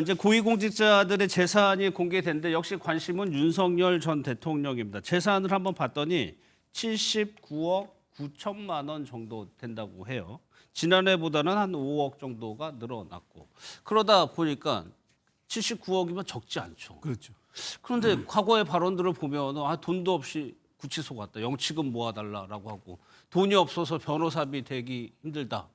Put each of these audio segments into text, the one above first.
이제 고위공직자들의 재산이 공개됐는데 역시 관심은 윤석열 전 대통령입니다. 재산을 한번 봤더니 79억 9천만 원 정도 된다고 해요. 지난해보다는 한 5억 정도가 늘어났고 그러다 보니까 79억이면 적지 않죠. 그렇죠. 그런데 과거의 발언들을 보면 돈도 없이 구치소 갔다. 영치금 모아달라라고 하고 돈이 없어서 변호사비 대기 힘들다.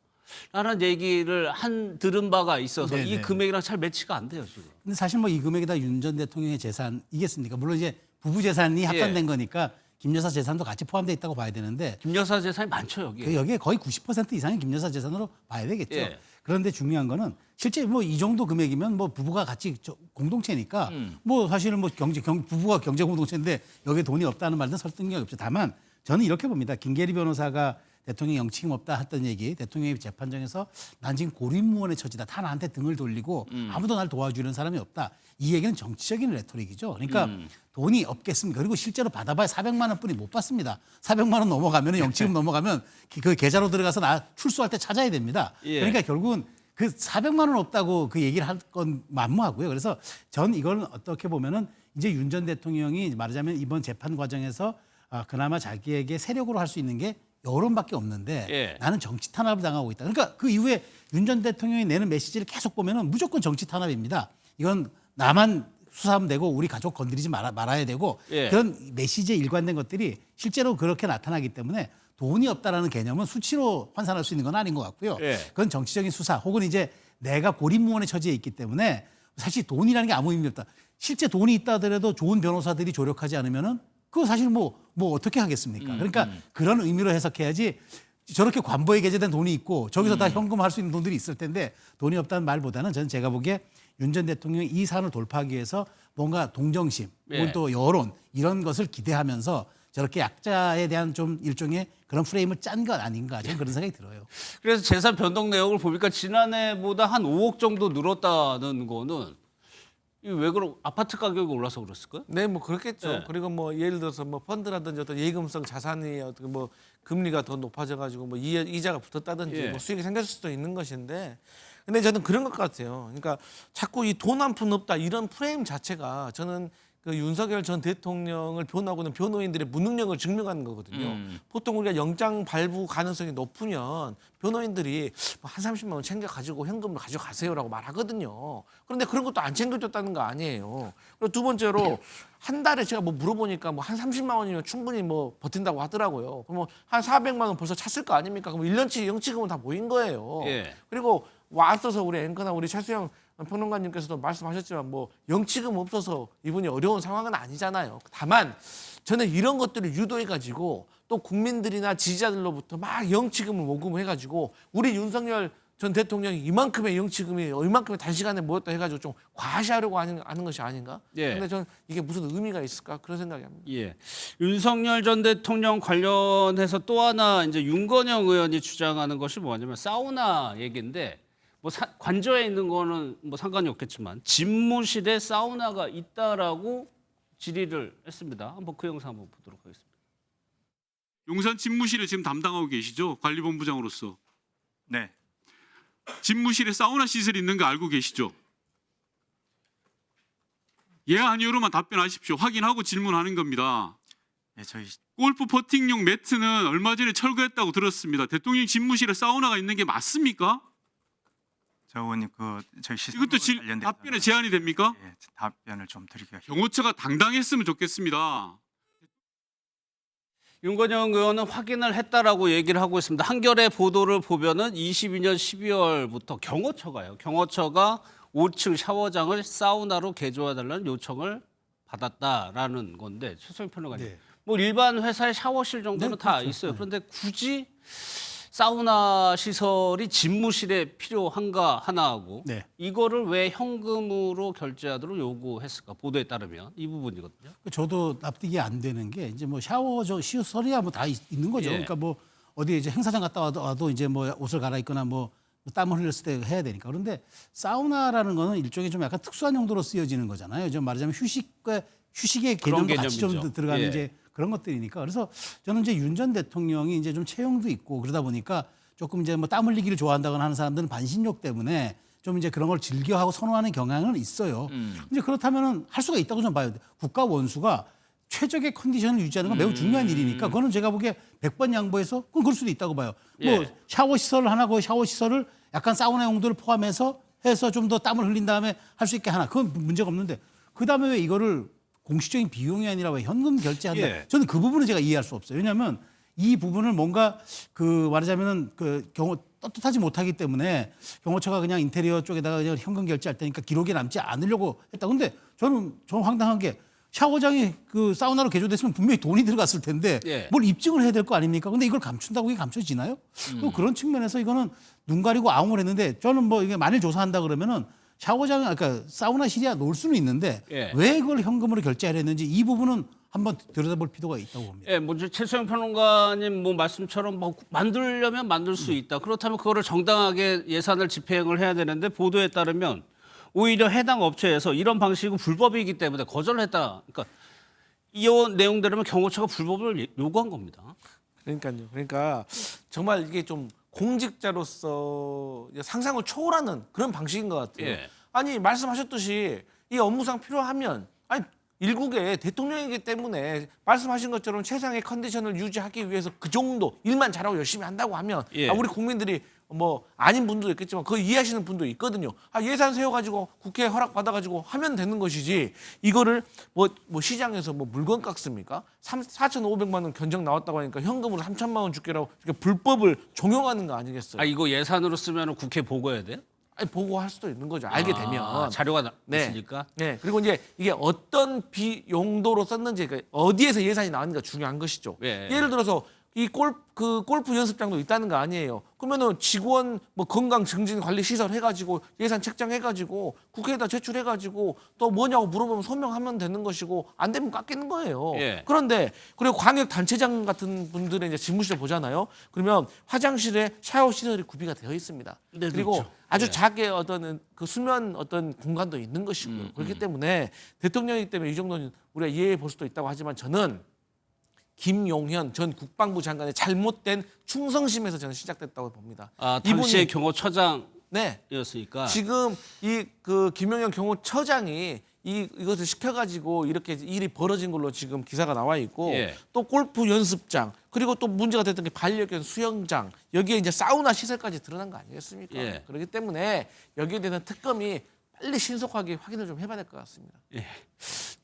라는 얘기를 들은 바가 있어서 네네. 이 금액이랑 잘 매치가 안 돼요, 지금. 근데 사실 뭐 이 금액이 다 윤 전 대통령의 재산이겠습니까? 물론 이제 부부 재산이 합산된 거니까 김 여사 재산도 같이 포함되어 있다고 봐야 되는데 김 여사 재산이 많죠, 여기. 여기에 거의 90% 이상이 김 여사 재산으로 봐야 되겠죠. 예. 그런데 중요한 거는 실제 뭐 이 정도 금액이면 뭐 부부가 같이 공동체니까 뭐 사실은 뭐 부부가 경제 공동체인데 여기에 돈이 없다는 말도 설득력이 없죠. 다만 저는 이렇게 봅니다. 김계리 변호사가 대통령 영치금 없다 했던 얘기, 대통령이 재판정에서 난 지금 고립무원의 처지다. 다 나한테 등을 돌리고 아무도 날 도와주는 사람이 없다. 이 얘기는 정치적인 레토릭이죠. 그러니까 돈이 없겠습니까? 그리고 실제로 받아봐야 400만 원뿐이 못 받습니다. 400만 원 넘어가면 영치금 넘어가면 그 계좌로 들어가서 나 출소할 때 찾아야 됩니다. 예. 그러니까 결국은 그 400만 원 없다고 그 얘기를 할 건 만무하고요. 그래서 전 이걸 어떻게 보면은 이제 윤 전 대통령이 말하자면 이번 재판 과정에서 그나마 자기에게 세력으로 할 수 있는 게 여론밖에 없는데 예. 나는 정치 탄압을 당하고 있다. 그러니까 그 이후에 윤 전 대통령이 내는 메시지를 계속 보면은 무조건 정치 탄압입니다. 이건 나만 수사하면 되고 우리 가족 건드리지 말아야 되고 예. 그런 메시지에 일관된 것들이 실제로 그렇게 나타나기 때문에 돈이 없다라는 개념은 수치로 환산할 수 있는 건 아닌 것 같고요. 예. 그건 정치적인 수사 혹은 이제 내가 고립무원의 처지에 있기 때문에 사실 돈이라는 게 아무 의미 없다. 실제 돈이 있다 하더라도 좋은 변호사들이 조력하지 않으면은 그거 사실 뭐 어떻게 하겠습니까? 그러니까 그런 의미로 해석해야지 저렇게 관보에 게재된 돈이 있고 저기서 다 현금할 수 있는 돈들이 있을 텐데 돈이 없다는 말보다는 저는 제가 보기에 윤 전 대통령이 이 사안을 돌파하기 위해서 뭔가 동정심 혹은 예. 또 여론 이런 것을 기대하면서 저렇게 약자에 대한 좀 일종의 그런 프레임을 짠 것 아닌가 저는 그런 생각이 들어요. 그래서 재산 변동 내역을 보니까 지난해보다 한 5억 정도 늘었다는 거는 이게 왜 그런 아파트 가격이 올라서 그랬을까요? 네, 뭐 그렇겠죠. 네. 그리고 뭐 예를 들어서 뭐 펀드라든지 어떤 예금성 자산이 어떻게 뭐 금리가 더 높아져 가지고 뭐 이자가 붙었다든지 예. 뭐 수익이 생겼을 수도 있는 것인데, 근데 저는 그런 것 같아요. 그러니까 자꾸 이 돈 한 푼 없다 이런 프레임 자체가 저는 그 윤석열 전 대통령을 변호하고 있는 변호인들의 무능력을 증명하는 거거든요. 보통 우리가 영장 발부 가능성이 높으면 변호인들이 뭐한 30만 원 챙겨 가지고 현금을 가져가세요라고 말하거든요. 그런데 그런 것도 안 챙겨줬다는 거 아니에요. 그리고 두 번째로 한 달에 제가 뭐 물어보니까 뭐 한 30만 원이면 충분히 뭐 버틴다고 하더라고요. 그러면 한 400만 원 벌써 찼을 거 아닙니까? 그럼 1년치 영치금은 다 모인 거예요. 예. 그리고 왔어서 우리 앵커나 우리 최수영 평론가님께서도 말씀하셨지만 뭐 영치금 없어서 이분이 어려운 상황은 아니잖아요. 다만 저는 이런 것들을 유도해 가지고 또 국민들이나 지지자들로부터 막 영치금을 모금해 가지고 우리 윤석열 전 대통령이 이만큼의 영치금이 이만큼의 단시간에 모였다 해가지고 좀 과시하려고 하는 것이 아닌가? 예. 근데 저는 이게 무슨 의미가 있을까 그런 생각이 합니다. 예. 윤석열 전 대통령 관련해서 또 하나 이제 윤건영 의원이 주장하는 것이 뭐냐면 사우나 얘기인데 뭐 관저에 있는 거는 뭐 상관이 없겠지만 집무실에 사우나가 있다라고 질의를 했습니다. 한번 그 영상 한번 보도록 하겠습니다. 용산 집무실을 지금 담당하고 계시죠? 관리본부장으로서. 네, 집무실에 사우나 시설이 있는 거 알고 계시죠? 예, 아니요로만 답변하십시오. 확인하고 질문하는 겁니다. 네 저희 골프 퍼팅용 매트는 얼마 전에 철거했다고 들었습니다. 대통령 집무실에 사우나가 있는 게 맞습니까? 저 의원님 저희 이것도 답변에 제한이 됩니까? 예, 답변을 좀 드리기가 경호처가 당당했으면 좋겠습니다. 윤건영 의원은 확인을 했다라고 얘기를 하고 있습니다. 한겨레 보도를 보면은 22년 12월부터 경호처가 5층 샤워장을 사우나로 개조해달라는 요청을 받았다라는 건데 최소영 평론가님, 네. 뭐 일반 회사의 샤워실 정도는 네, 다 그렇죠. 있어요. 네. 그런데 굳이 사우나 시설이 집무실에 필요한가 하나 하고 네. 이거를 왜 현금으로 결제하도록 요구했을까? 보도에 따르면 이 부분이거든요. 저도 납득이 안 되는 게 이제 뭐 샤워 시설이야 뭐 다 있는 거죠. 예. 그러니까 뭐 어디 이제 행사장 갔다 와도 이제 뭐 옷을 갈아입거나 뭐 땀을 흘렸을 때 해야 되니까. 그런데 사우나라는 거는 일종의 좀 약간 특수한 용도로 쓰여지는 거잖아요. 좀 말하자면 휴식의 그런 개념도 같이 좀 개념이죠. 들어가는 예. 이제 그런 것들이니까. 그래서 저는 이제 윤 전 대통령이 이제 좀 체형도 있고 그러다 보니까 조금 이제 뭐 땀 흘리기를 좋아한다거나 하는 사람들은 반신욕 때문에 좀 좀 이제 그런 걸 즐겨하고 선호하는 경향은 있어요. 이제 그렇다면은 할 수가 있다고 저는 봐요. 국가 원수가 최적의 컨디션을 유지하는 건 매우 중요한 일이니까 그거는 제가 보기에 100번 양보해서 그건 그럴 수도 있다고 봐요. 뭐 예. 샤워 시설을 하나 그 샤워 시설을 약간 사우나 용도를 포함해서 해서 좀 더 땀을 흘린 다음에 할 수 있게 하나 그건 문제가 없는데 그다음에 왜 이거를 공식적인 비용이 아니라 왜 현금 결제한다? 예. 저는 그 부분은 제가 이해할 수 없어요. 왜냐하면 이 부분을 뭔가 그 말하자면은 그 경호 떳떳하지 못하기 때문에 경호처가 그냥 인테리어 쪽에다가 그냥 현금 결제할 테니까 기록에 남지 않으려고 했다. 근데 저는 황당한 게 샤워장이 그 사우나로 개조됐으면 분명히 돈이 들어갔을 텐데 예. 뭘 입증을 해야 될 거 아닙니까? 근데 이걸 감춘다고 이게 감춰지나요? 또 그런 측면에서 이거는 눈 가리고 아웅을 했는데 저는 뭐 이게 만일 조사한다 그러면은 샤워장 그러니까 사우나실이야 놓을 수는 있는데 예. 왜 그걸 현금으로 결제하려 했는지 이 부분은 한번 들여다볼 필요가 있다고 봅니다. 예, 먼저 최소영 평론가님 뭐 말씀처럼 뭐 만들려면 만들 수 있다. 그렇다면 그거를 정당하게 예산을 집행을 해야 되는데 보도에 따르면 오히려 해당 업체에서 이런 방식은 불법이기 때문에 거절을 했다. 그러니까 이 내용대로면 경호처가 불법을 요구한 겁니다. 그러니까요. 그러니까 정말 이게 좀 공직자로서 상상을 초월하는 그런 방식인 것 같아요. 예. 아니 말씀하셨듯이 이 업무상 필요하면 아니 일국의 대통령이기 때문에 말씀하신 것처럼 최상의 컨디션을 유지하기 위해서 그 정도 일만 잘하고 열심히 한다고 하면 예. 우리 국민들이 뭐 아닌 분도 있겠지만 그거 이해하시는 분도 있거든요. 예산 세워가지고 국회 허락 받아가지고 하면 되는 것이지 이거를 뭐 시장에서 뭐 물건 깎습니까? 4,500만 원 견적 나왔다고 하니까 현금으로 3,000만 원 줄게라고 이렇게 불법을 종용하는 거 아니겠어요? 아 이거 예산으로 쓰면 국회 보고해야 돼요? 아니, 보고할 수도 있는 거죠. 알게 되면. 자료가 네. 있으니까. 네. 그리고 이제 이게 어떤 비용도로 썼는지 그러니까 어디에서 예산이 나왔는가 중요한 것이죠. 예. 예를 들어서 이 골프 연습장도 있다는 거 아니에요. 그러면은 직원 뭐 건강 증진 관리 시설 해가지고 예산 책정해가지고 국회에다 제출해가지고 또 뭐냐고 물어보면 소명하면 되는 것이고 안 되면 깎이는 거예요. 예. 그런데 그리고 광역 단체장 같은 분들의 이제 집무실 보잖아요. 그러면 화장실에 샤워 시설이 구비가 되어 있습니다. 네, 그리고 그렇죠. 아주 예. 작게 어떤 그 수면 어떤 공간도 있는 것이고요. 그렇기 때문에 대통령이기 때문에 이 정도는 우리가 이해해 볼 수도 있다고 하지만 저는 김용현 전 국방부 장관의 잘못된 충성심에서 저는 시작됐다고 봅니다. 아 당시에 이분이- 경호처장이었으니까. 네. 지금 이 그 김용현 경호처장이 이것을 시켜가지고 이렇게 일이 벌어진 걸로 지금 기사가 나와 있고 예. 또 골프 연습장 그리고 또 문제가 됐던 게 반려견 수영장 여기에 이제 사우나 시설까지 드러난 거 아니겠습니까? 예. 그렇기 때문에 여기에 대한 특검이 빨리 신속하게 확인을 좀 해봐야 될 것 같습니다.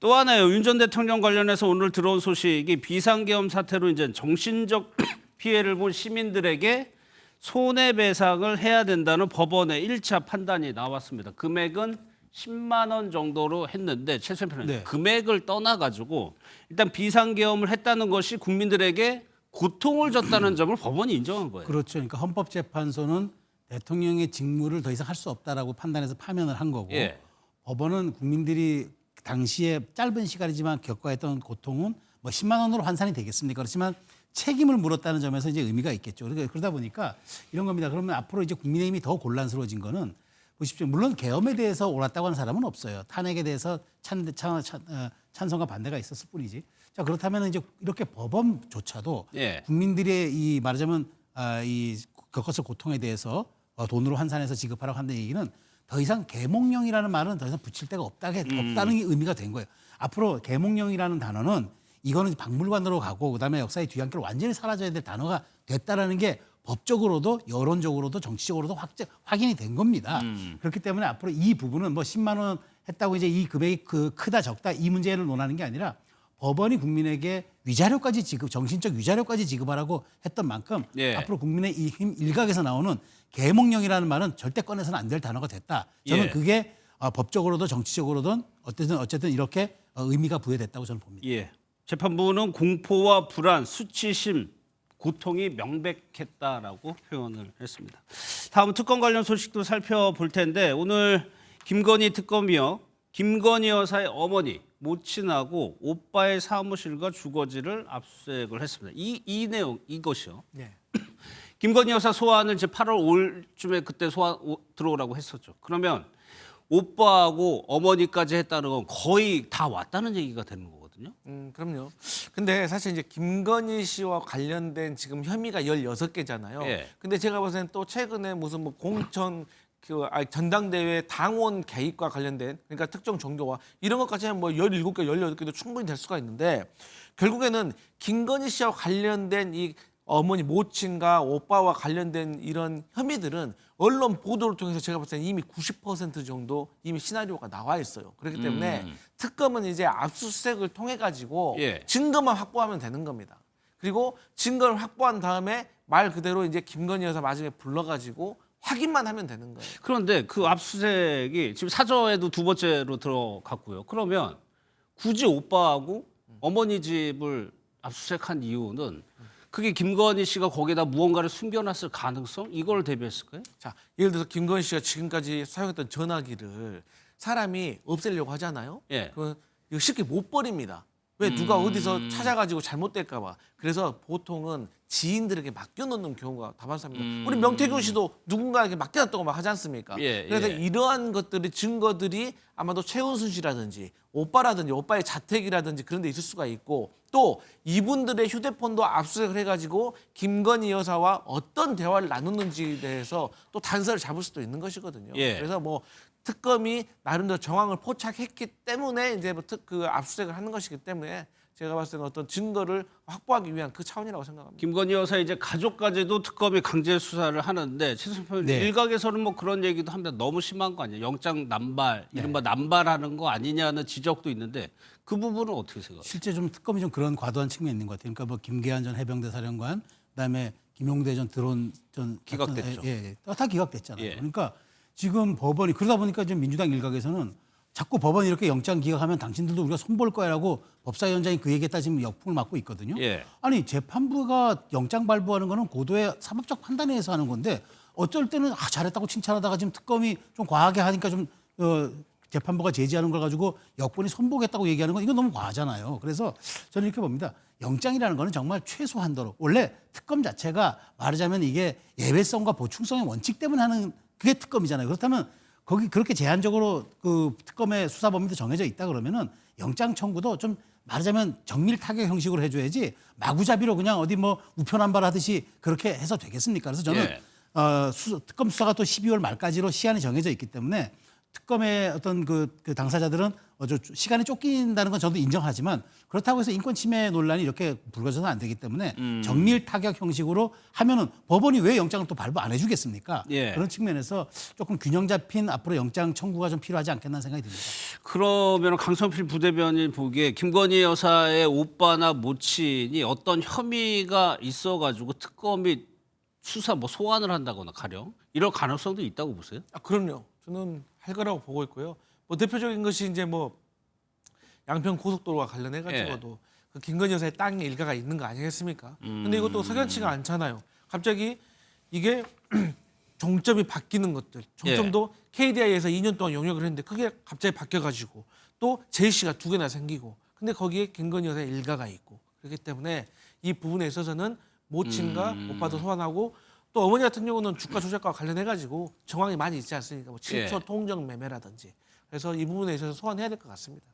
또 하나요. 윤 전 대통령 관련해서 오늘 들어온 소식이 비상계엄 사태로 이제 정신적 피해를 본 시민들에게 손해배상을 해야 된다는 법원의 1차 판단이 나왔습니다. 금액은 10만 원 정도로 했는데 최소한 네. 금액을 떠나가지고 일단 비상계엄을 했다는 것이 국민들에게 고통을 줬다는 점을 법원이 인정한 거예요. 그렇죠. 그러니까 헌법재판소는 대통령의 직무를 더 이상 할 수 없다라고 판단해서 파면을 한 거고 예. 법원은 국민들이 당시에 짧은 시간이지만 겪어야 했던 고통은 뭐 10만 원으로 환산이 되겠습니까? 그렇지만 책임을 물었다는 점에서 이제 의미가 있겠죠. 그러다 보니까 이런 겁니다. 그러면 앞으로 이제 국민의힘이 더 곤란스러워진 거는 보십시오. 물론 계엄에 대해서 옳았다고 하는 사람은 없어요. 탄핵에 대해서 찬성과 반대가 있었을 뿐이지. 자 그렇다면 이제 이렇게 법원조차도 예. 국민들의 이 말하자면 이 겪었을 고통에 대해서 돈으로 환산해서 지급하라고 한다는 얘기는 더 이상 계몽령이라는 말은 더 이상 붙일 데가 없다는 의미가 된 거예요. 앞으로 계몽령이라는 단어는 이거는 박물관으로 가고 그다음에 역사의 뒤안길로 완전히 사라져야 될 단어가 됐다라는 게 법적으로도 여론적으로도 정치적으로도 확인이 된 겁니다. 그렇기 때문에 앞으로 이 부분은 뭐 10만 원 했다고 이제 이 금액이 크다 적다 이 문제를 논하는 게 아니라 법원이 국민에게 위자료까지 정신적 위자료까지 지급하라고 했던 만큼 예. 앞으로 국민의힘 일각에서 나오는 계몽령이라는 말은 절대 꺼내서는 안 될 단어가 됐다. 저는 예. 그게 법적으로도 정치적으로든 어쨌든 이렇게 의미가 부여됐다고 저는 봅니다. 예. 재판부는 공포와 불안, 수치심, 고통이 명백했다라고 표현을 했습니다. 다음 특검 관련 소식도 살펴볼 텐데 오늘 김건희 특검이요. 김건희 여사의 어머니 모친하고 오빠의 사무실과 주거지를 압수수색을 했습니다. 이 내용 이것이요. 네. 김건희 여사 소환을 이제 8월 5일쯤에 그때 소환 들어오라고 했었죠. 그러면 오빠하고 어머니까지 했다는 건 거의 다 왔다는 얘기가 되는 거거든요. 그럼요. 근데 사실 이제 김건희 씨와 관련된 지금 혐의가 16개잖아요. 예. 근데 제가 봤을 때는 또 최근에 무슨 뭐 공천 전당대회 당원 개입과 관련된 그러니까 특정 정도와 이런 것까지 하면 뭐 17개, 18개도 충분히 될 수가 있는데 결국에는 김건희 씨와 관련된 이 어머니 모친과 오빠와 관련된 이런 혐의들은 언론 보도를 통해서 제가 봤을 때는 이미 90% 정도 이미 시나리오가 나와 있어요. 그렇기 때문에 특검은 이제 압수수색을 통해 가지고 예. 증거만 확보하면 되는 겁니다. 그리고 증거를 확보한 다음에 말 그대로 이제 김건희 여사 나중에 불러가지고 확인만 하면 되는 거예요. 그런데 그 압수수색이 지금 사저에도 두 번째로 들어갔고요. 그러면 굳이 오빠하고 어머니 집을 압수수색한 이유는 그게 김건희 씨가 거기다 무언가를 숨겨놨을 가능성 이걸 대비했을까요? 자, 예를 들어서 김건희 씨가 지금까지 사용했던 전화기를 사람이 없애려고 하잖아요. 예. 그 이거 쉽게 못 버립니다. 왜 누가 어디서 찾아가지고 잘못될까 봐. 그래서 보통은 지인들에게 맡겨놓는 경우가 다반사입니다. 우리 명태균 씨도 누군가에게 맡겨놨다고 막 하지 않습니까? 예, 그래서 예. 이러한 것들이 증거들이 아마도 최은순 씨라든지 오빠라든지 오빠의 자택이라든지 그런 데 있을 수가 있고 또 이분들의 휴대폰도 압수수색을 해가지고 김건희 여사와 어떤 대화를 나눴는지에 대해서 또 단서를 잡을 수도 있는 것이거든요. 예. 그래서 뭐 특검이 나름대로 정황을 포착했기 때문에 이제 뭐 그 압수수색을 하는 것이기 때문에 제가 봤을 때는 어떤 증거를 확보하기 위한 그 차원이라고 생각합니다. 김건희 여사 이제 가족까지도 특검이 강제 수사를 하는데 최선표 의원님 네. 일각에서는 뭐 그런 얘기도 합니다. 너무 심한 거 아니에요? 영장 남발, 이른바 남발하는 거 아니냐는 지적도 있는데 그 부분은 어떻게 생각하세요? 실제 좀 특검이 좀 그런 과도한 측면이 있는 것 같아요. 그러니까 뭐 김계한 전 해병대 사령관, 그다음에 김용대 전 드론 전 기각됐죠. 예, 다 기각됐잖아요. 예. 그러니까 지금 법원이 그러다 보니까 지금 민주당 일각에서는 자꾸 법원이 이렇게 영장 기각하면 당신들도 우리가 손볼 거야라고 법사위원장이 그 얘기했다 지금 역풍을 맞고 있거든요. 예. 아니 재판부가 영장 발부하는 거는 고도의 사법적 판단에 의해서 하는 건데 어쩔 때는 잘했다고 칭찬하다가 지금 특검이 좀 과하게 하니까 좀 재판부가 제지하는 걸 가지고 여권이 손보겠다고 얘기하는 건 이건 너무 과하잖아요. 그래서 저는 이렇게 봅니다. 영장이라는 거는 정말 최소한도로 원래 특검 자체가 말하자면 이게 예외성과 보충성의 원칙 때문에 하는 그게 특검이잖아요. 그렇다면 거기 그렇게 제한적으로 그 특검의 수사 범위도 정해져 있다 그러면은 영장 청구도 좀 말하자면 정밀 타격 형식으로 해줘야지 마구잡이로 그냥 어디 뭐 우편함발하듯이 그렇게 해서 되겠습니까? 그래서 저는 예. 특검 수사가 또 12월 말까지로 시한이 정해져 있기 때문에 특검의 어떤 그 당사자들은 시간이 쫓긴다는 건 저도 인정하지만 그렇다고 해서 인권 침해 논란이 이렇게 불거져서는 안 되기 때문에 정밀 타격 형식으로 하면은 법원이 왜 영장을 또 발부 안 해주겠습니까? 예. 그런 측면에서 조금 균형 잡힌 앞으로 영장 청구가 좀 필요하지 않겠나 생각이 듭니다. 그러면 강성필 부대변인 보기에 김건희 여사의 오빠나 모친이 어떤 혐의가 있어가지고 특검이 수사 뭐 소환을 한다거나 가령 이럴 가능성도 있다고 보세요? 아, 그럼요. 저는 할 거라고 보고 있고요. 뭐 대표적인 것이 이제 뭐 양평 고속도로와 관련해 가지고도 그 김건희 여사의 땅에 일가가 있는 거 아니겠습니까? 근데 이것도 석연치가 않잖아요. 갑자기 이게 종점이 바뀌는 것들. 종점도 KDI에서 2년 동안 용역을 했는데 그게 갑자기 바뀌어 가지고 또 제시가 2개나 생기고 근데 거기에 김건희 여사의 일가가 있고 그렇기 때문에 이 부분에 있어서는 모친과 오빠도 소환하고 또 어머니 같은 경우는 주가 조작과 관련해 가지고 정황이 많이 있지 않습니까? 뭐 칠처 통정 매매라든지 그래서 이 부분에 있어서 소환해야 될 것 같습니다.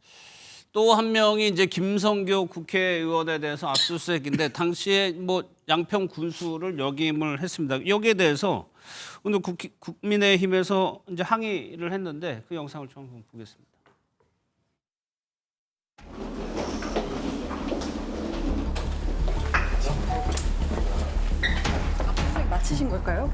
또 한 명이 이제 김성교 국회의원에 대해서 압수수색인데 당시에 뭐 양평 군수를 역임을 했습니다. 여기에 대해서 오늘 국민의힘에서 이제 항의를 했는데 그 영상을 좀 한번 보겠습니다. 마치신 걸까요?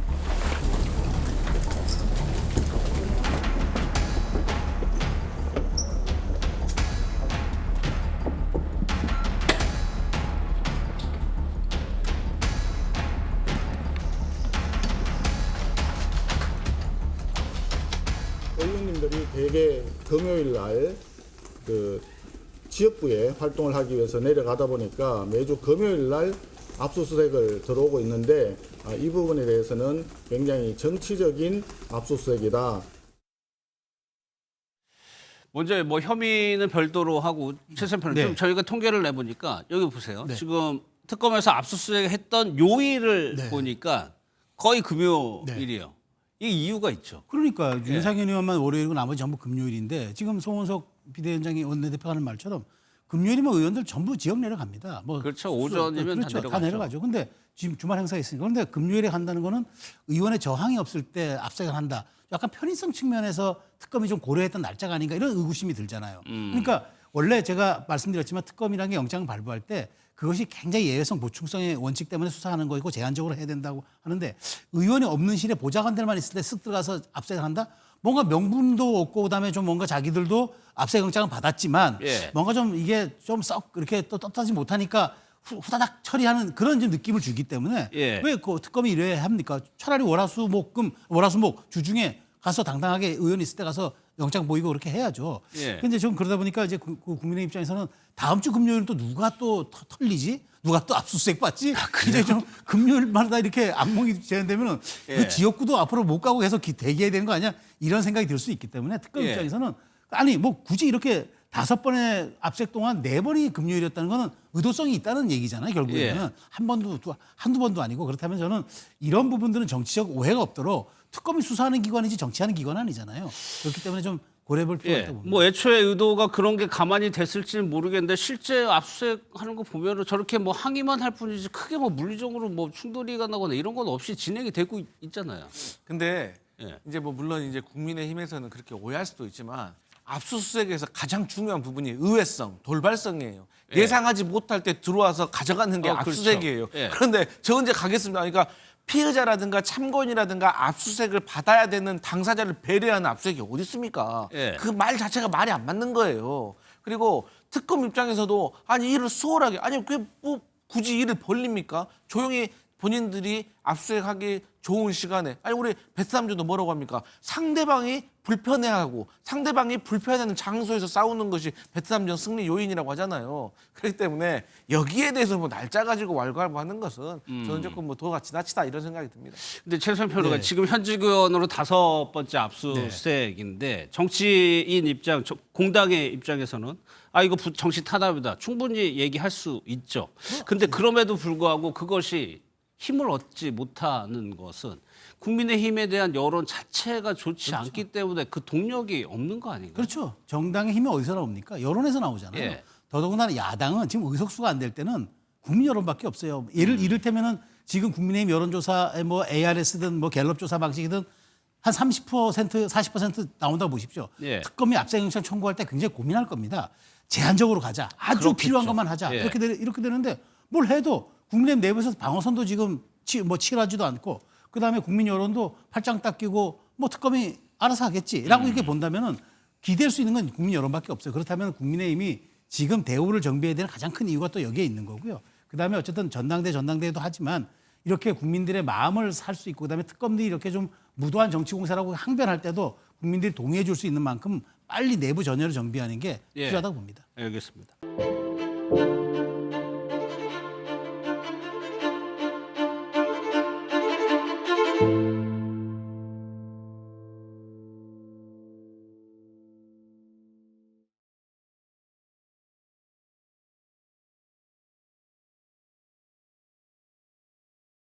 의원님들이 대개 금요일 날 그 지역구에 활동을 하기 위해서 내려가다 보니까 매주 금요일 날 압수수색을 들어오고 있는데 이 부분에 대해서는 굉장히 정치적인 압수수색이다. 먼저 뭐 혐의는 별도로 하고 최선표는 네. 좀 저희가 통계를 내보니까 여기 보세요. 네. 지금 특검에서 압수수색했던 요일을 네. 보니까 거의 금요일이에요. 이 이유가 있죠. 그러니까 윤상현 의원만 월요일이고 나머지 전부 금요일인데 지금 송원석 비대위원장이 원내대표가 하는 말처럼 금요일이면 의원들 전부 지역 내려갑니다. 뭐 그렇죠. 오전이면 그렇죠. 다 다 내려가죠. 내려가죠. 근데 지금 주말 행사 있으니까 그런데 금요일에 간다는 거는 의원의 저항이 없을 때 압수수색을 한다. 약간 편의성 측면에서 특검이 좀 고려했던 날짜가 아닌가 이런 의구심이 들잖아요. 그러니까 원래 제가 말씀드렸지만 특검이라는 게 영장을 발부할 때 그것이 굉장히 예외성 보충성의 원칙 때문에 수사하는 거이고 제한적으로 해야 된다고 하는데 의원이 없는 실에 보좌관들만 있을 때 쓱 들어가서 압수를 한다? 뭔가 명분도 없고 그다음에 좀 뭔가 자기들도 압수영장을 받았지만 예. 뭔가 좀 이게 좀 썩 이렇게 또 떳하지 못하니까 후다닥 처리하는 그런 좀 느낌을 주기 때문에 예. 왜 그 특검이 이래야 합니까? 차라리 월화수목 주중에 가서 당당하게 의원 있을 때 가서 영장 보이고 그렇게 해야죠. 예. 근데 좀 그러다 보니까 이제 국민의 입장에서는 다음 주 금요일은 또 누가 또 털리지? 누가 또 압수수색 받지? 이제 좀 금요일마다 이렇게 악몽이 재현되면 예. 그 지역구도 앞으로 못 가고 계속 대기해야 되는 거 아니야? 이런 생각이 들 수 있기 때문에 특검 예. 입장에서는 아니 뭐 굳이 이렇게 5번의 압수수색 동안 4번이 금요일이었다는 거는 의도성이 있다는 얘기잖아요. 결국에는 예. 한두 번도 아니고 그렇다면 저는 이런 부분들은 정치적 오해가 없도록 특검이 수사하는 기관이지 정치하는 기관은 아니잖아요. 그렇기 때문에 좀 고려해볼 필요가 예. 있다고 봅니다. 뭐 애초에 의도가 그런 게 가만히 됐을지는 모르겠는데 실제 압수수색하는 거 보면은 저렇게 뭐 항의만 할 뿐이지 크게 뭐 물리적으로 뭐 충돌이가 나거나 이런 건 없이 진행이 되고 있잖아요. 근데 예. 이제 뭐 물론 이제 국민의힘에서는 그렇게 오해할 수도 있지만 압수수색에서 가장 중요한 부분이 의외성, 돌발성이에요. 예. 예상하지 못할 때 들어와서 가져가는 게 그렇죠. 압수수색이에요. 예. 그런데 저 언제 가겠습니다. 그러니까 피해자라든가 참고인이라든가 압수수색을 받아야 되는 당사자를 배려하는 압수수색이 어디 있습니까? 예. 그 말 자체가 말이 안 맞는 거예요. 그리고 특검 입장에서도 아니 일을 수월하게 아니 그게 뭐 굳이 일을 벌립니까? 조용히 본인들이 압수수색하기 좋은 시간에 아니 우리 베트남전도 뭐라고 합니까? 상대방이 불편해하고 상대방이 불편해하는 장소에서 싸우는 것이 베트남전 승리 요인이라고 하잖아요. 그렇기 때문에 여기에 대해서 뭐 날짜 가지고 왈가왈부하는 것은 저는 조금 뭐 도가 지나치다 이런 생각이 듭니다. 근데 최선 평론가 네. 지금 현직 의원으로 5번째 압수수색인데 정치인 입장, 공당의 입장에서는 아 이거 정치 탄압이다 충분히 얘기할 수 있죠. 근데 그럼에도 불구하고 그것이 힘을 얻지 못하는 것은 국민의힘에 대한 여론 자체가 좋지 않기 때문에 그 동력이 없는 거 아닌가요? 그렇죠. 정당의 힘이 어디서 나옵니까? 여론에서 나오잖아요. 예. 더더군다나 야당은 지금 의석수가 안 될 때는 국민 여론밖에 없어요. 이를테면은 지금 국민의힘 여론조사 뭐 ARS든 뭐 갤럽 조사 방식이든 한 30%, 40% 나온다고 보십시오. 예. 특검이 압수영장 청구할 때 굉장히 고민할 겁니다. 제한적으로 가자. 아주 그렇겠죠. 필요한 것만 하자. 예. 이렇게 되는데 뭘 해도 국민의힘 내부에서 방어선도 지금 치열하지도 않고 그다음에 국민 여론도 팔짱 딱 끼고 뭐 특검이 알아서 하겠지라고 이렇게 본다면은 기댈 수 있는 건 국민 여론밖에 없어요. 그렇다면 국민의힘이 지금 대우를 정비해야 되는 가장 큰 이유가 또 여기에 있는 거고요. 그다음에 어쨌든 전당대회도 하지만 이렇게 국민들의 마음을 살 수 있고 그다음에 특검들이 이렇게 좀 무도한 정치 공세라고 항변할 때도 국민들이 동의해 줄 수 있는 만큼 빨리 내부 전열을 정비하는 게 예. 필요하다고 봅니다. 알겠습니다.